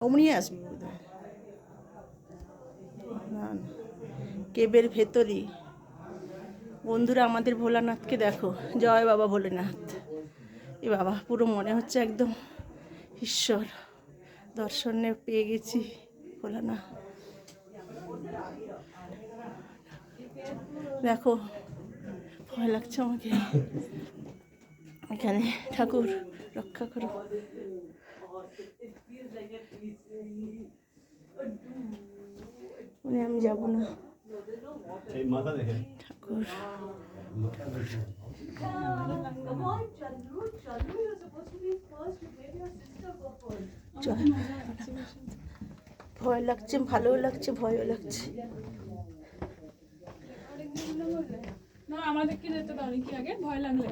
অমনি আসবে বোধহয়। না না, কেবের ভেতরই। বন্ধুরা, আমাদের ভোলানাথকে দেখো। জয় বাবা ভোলেনাথ। এ বাবা, পুরো মনে হচ্ছে একদম ঈশ্বর দর্শনে পেয়ে গেছি। ভোলানাথ দেখো, ভয় লাগছে আমাকে। এখানে ঠাকুর রক্ষা করো। আমি যাব না ঠাকুর। ভয় লাগছে, ভালোও লাগছে, ভয়ও লাগছে। না, আমাদেরকে যেতে দাও নাকি আগে, ভয় লাগলে।